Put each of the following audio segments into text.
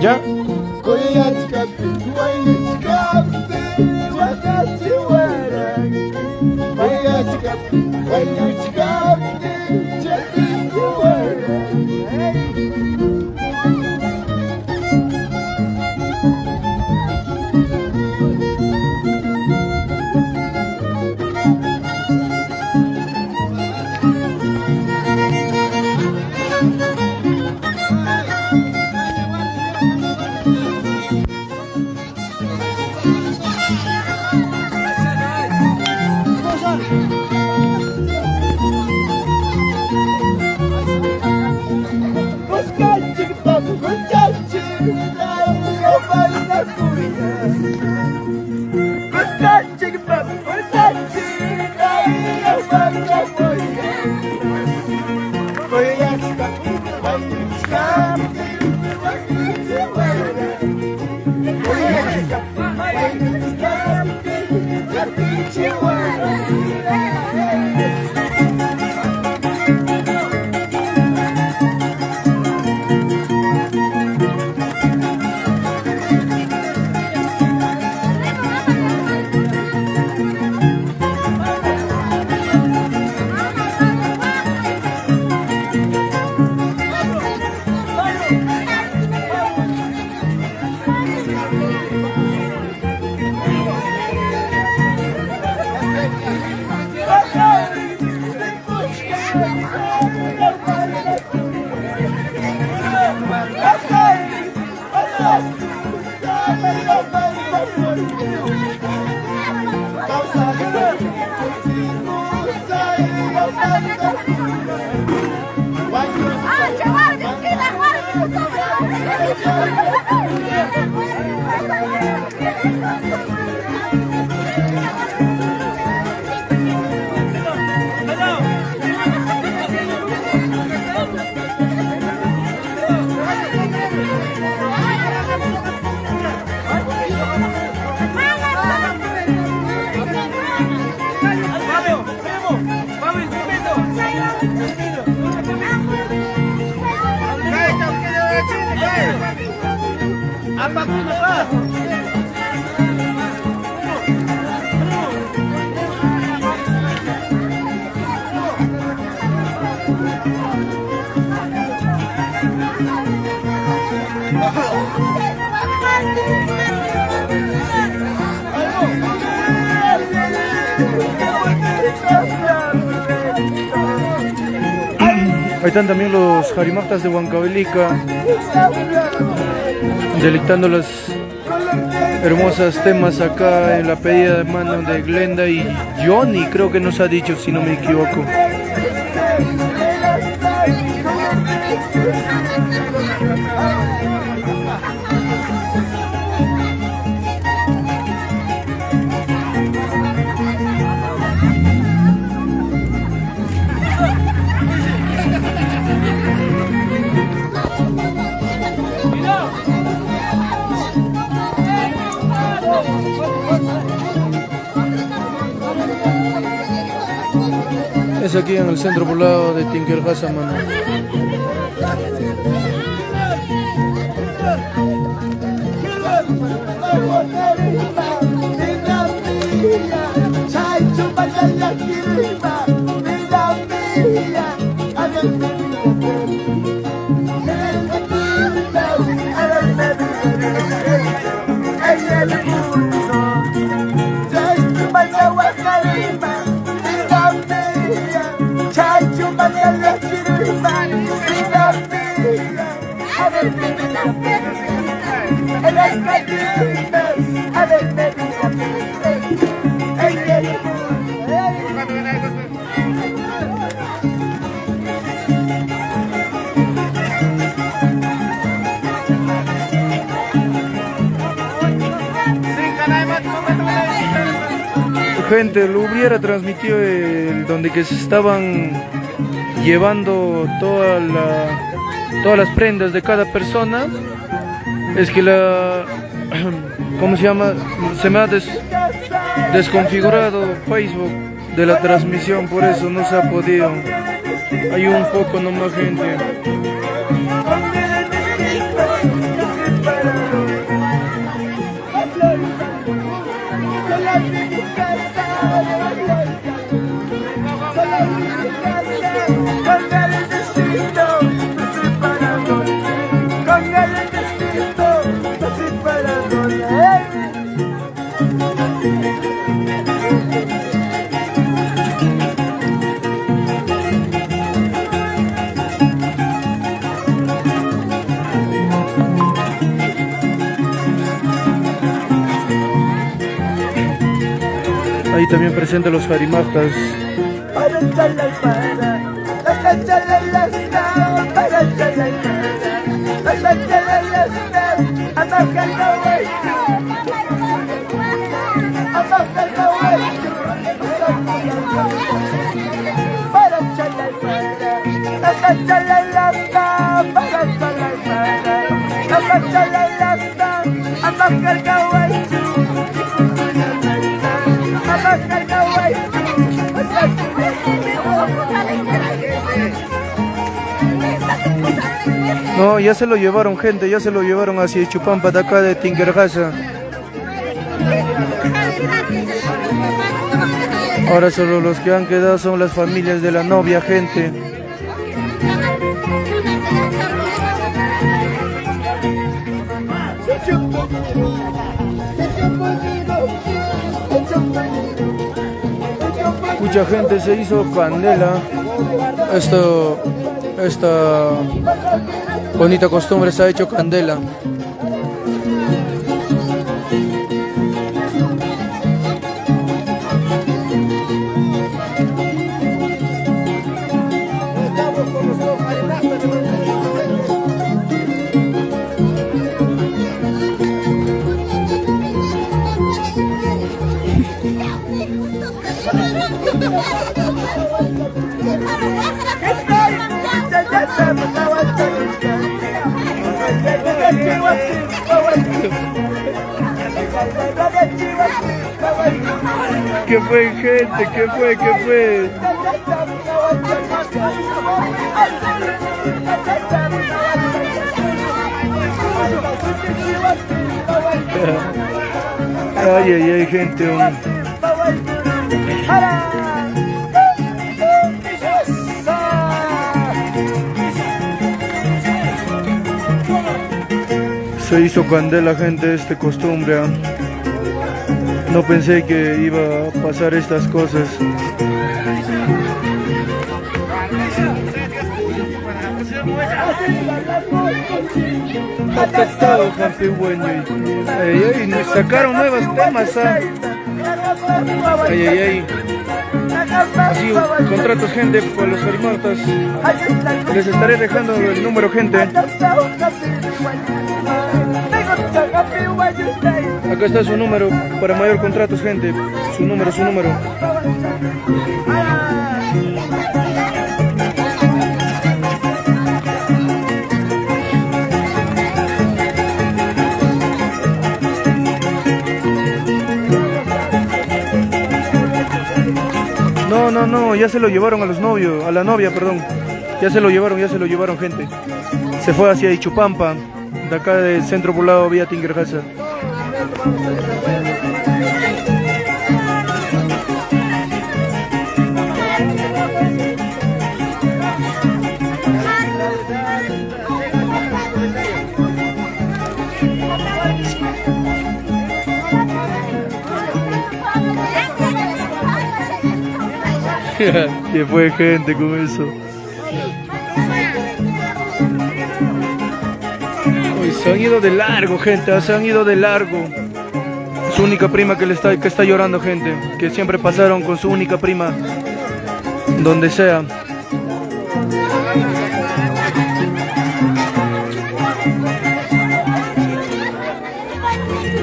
¿Ya? Ahí están también los jarimatas de Huancavelica, deleitando las hermosas temas acá en la pedida de mano de Glenda y Johnny, creo que nos ha dicho, si no me equivoco. Es aquí en el centro poblado de Tinkerhasa, mano. Gente, lo hubiera transmitido donde que se estaban llevando todas las prendas de cada persona. Es que ¿cómo se llama? Se me ha desconfigurado Facebook de la transmisión, por eso no se ha podido. Hay un poco nomás, gente. Ahí también presenta los Jarimatas. No, ya se lo llevaron, gente, ya se lo llevaron hacia Ichupampa de acá de Tinguergaza. Ahora solo los que han quedado son las familias de la novia, gente. Mucha gente se hizo candela. Esta bonita costumbre se ha hecho candela. ¿Qué fue, gente? ¿Qué fue? ¿Qué fue? Ay, ay, ay, gente. Se hizo candela, gente, costumbre. No pensé que iba a pasar estas cosas. Atacado, campeón, bueno. Nos sacaron nuevos temas. Ay, ay, ay. Así, contratos, gente, para los Jarimatas. Les estaré dejando el número, gente. Acá está su número para mayor contratos, gente. Su número, su número. No, no, no, ya se lo llevaron a los novios, a la novia, perdón. Ya se lo llevaron, gente. Se fue hacia Ichupampa, de acá del centro poblado vía Tinguergaza. ¿Qué fue, gente, con eso? Uy, se han ido de largo, gente, se han ido de largo. Su única prima que está llorando, gente, que siempre pasaron con su única prima, donde sea.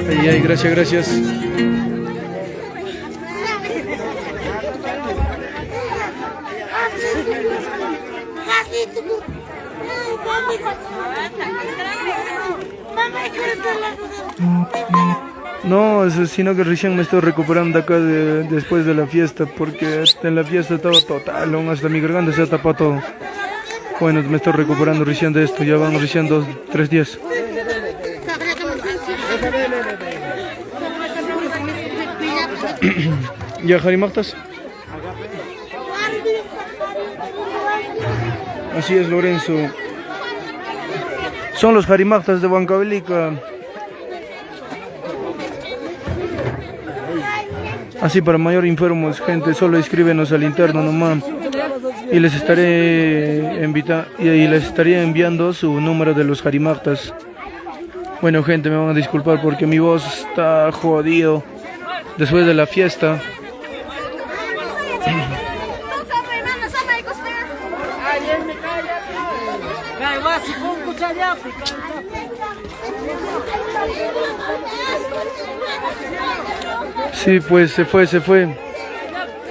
Ay, ay, gracias, gracias. No, sino que recién me estoy recuperando acá después de la fiesta, porque en la fiesta estaba total, aún hasta mi garganta se ha tapado todo. Bueno, me estoy recuperando recién de esto, ya van recién 2, 3 días. ¿Ya, Jarimatas? Así es, Lorenzo. Son los Jarimatas de Huancavelica. Así, para mayor informes, gente, solo escríbenos al interno nomás. Y les estaré enviando su número de los Jarimatas. Bueno, gente, me van a disculpar porque mi voz está jodido después de la fiesta. Sí, pues se fue.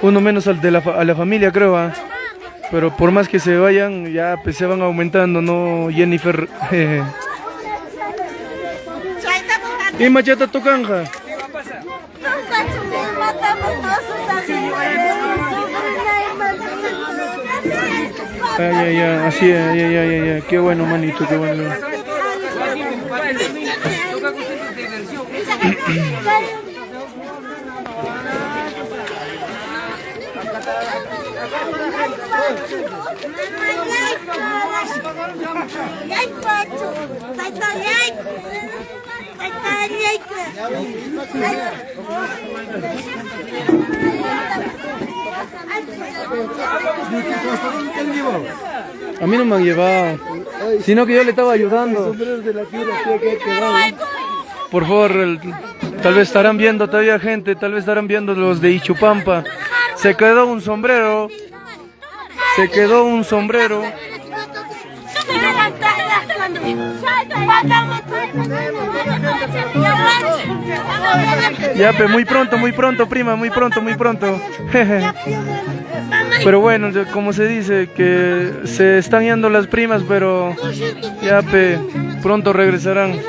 Uno menos a la familia, creo, ¿ah? Pero por más que se vayan, ya pues se van aumentando, ¿no, Jennifer? ¿Y machata tu canja? Ya, así, ya, qué bueno, manito, qué bueno. A mí no me han llevado, sino que yo le estaba ayudando. Por favor, tal vez estarán viendo todavía gente, tal vez estarán viendo los de Ichupampa. Se quedó un sombrero. Ya, pues muy pronto, prima, muy pronto. Pero bueno, como se dice, que se están yendo las primas, pero ya, pues pronto regresarán.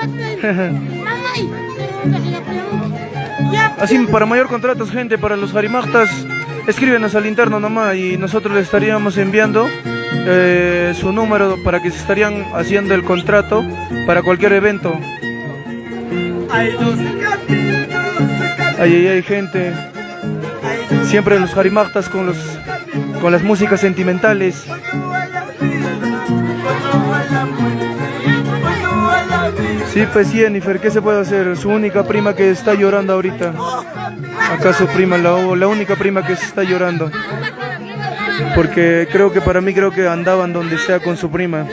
Así, para mayor contratos, gente, para los jarimajtas, escríbenos al interno nomás y nosotros les estaríamos enviando su número para que se estarían haciendo el contrato para cualquier evento. Ay, gente. Siempre los jarimajtas con las músicas sentimentales. Sí, pues Jennifer, ¿qué se puede hacer? Su única prima que está llorando ahorita. Acá su prima, la única prima que se está llorando. Porque creo que andaban donde sea con su prima.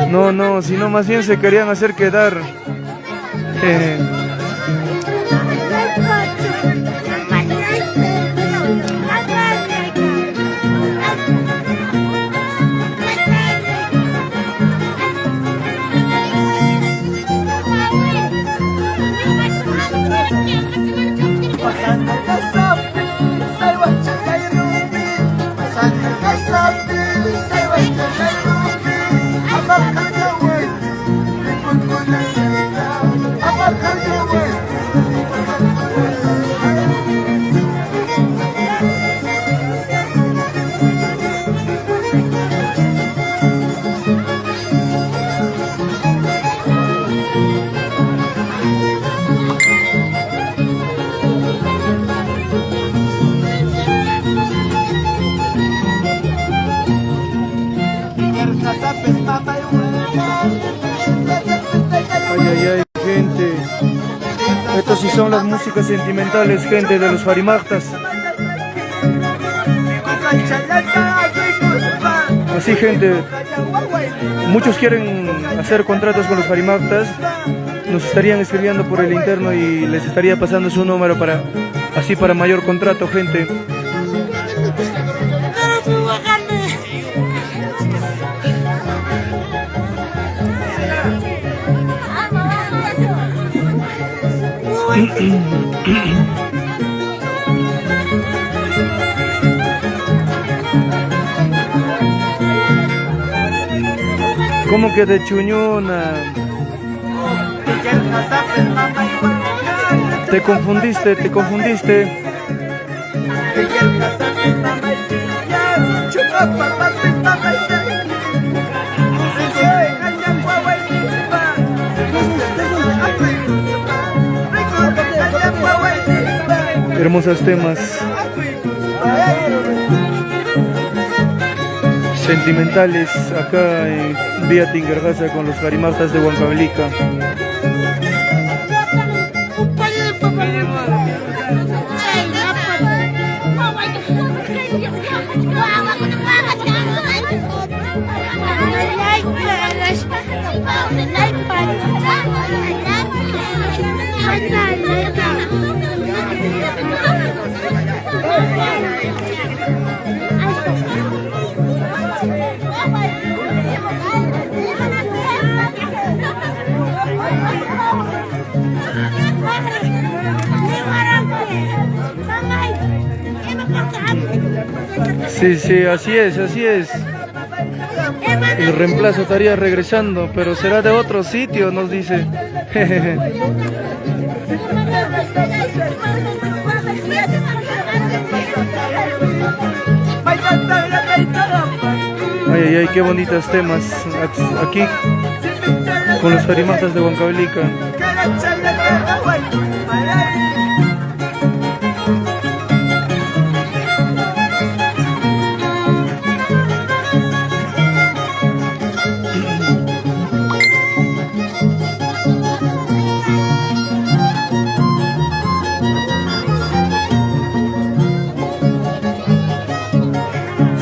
No, sino más bien se querían hacer quedar. Ay, gente. Estas sí son las músicas sentimentales, gente, de los jarimajtas. Así, gente, muchos quieren hacer contratos con los jarimajtas. Nos estarían escribiendo por el interno y les estaría pasando su número para mayor contrato, gente. ¿Cómo que de chuñona? Te confundiste. Hermosos temas sentimentales acá en Vía Tingargaza con los jarimajtas de Huancavelica. Sí, sí, así es, así es. El reemplazo estaría regresando, pero será de otro sitio, nos dice. Ay, ay, ay, qué bonitos temas aquí con los jarimatas de Huancavelica.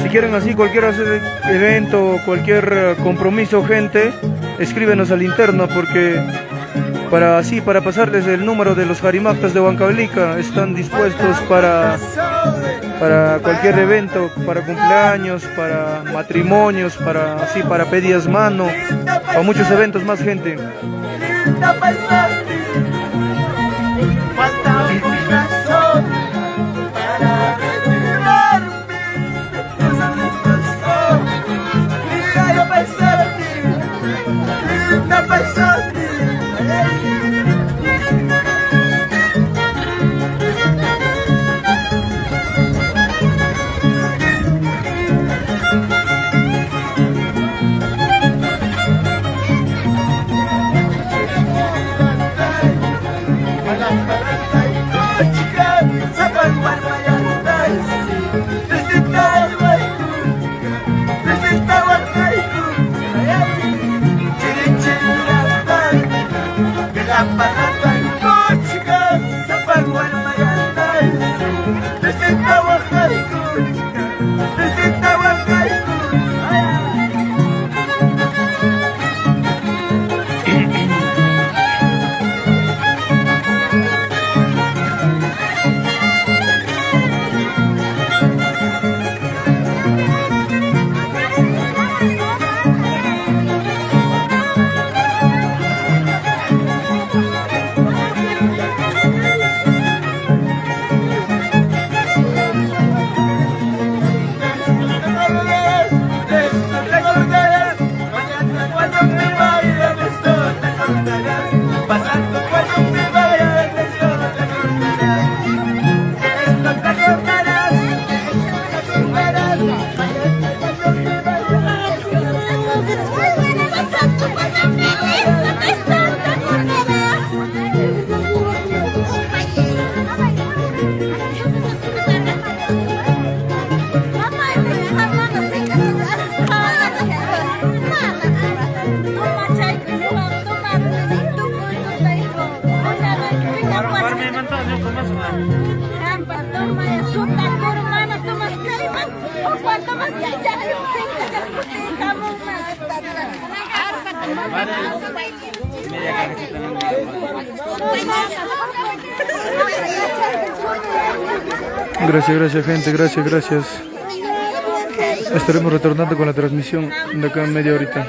Si quieren así cualquier evento, cualquier compromiso, gente, escríbenos al interno porque para pasarles el número de los Jarimatas de Huancavelica, están dispuestos para cualquier evento, para cumpleaños, para matrimonios, para pedidas mano, para muchos eventos más, gente. Gracias gente, gracias. Estaremos retornando con la transmisión de acá en media horita.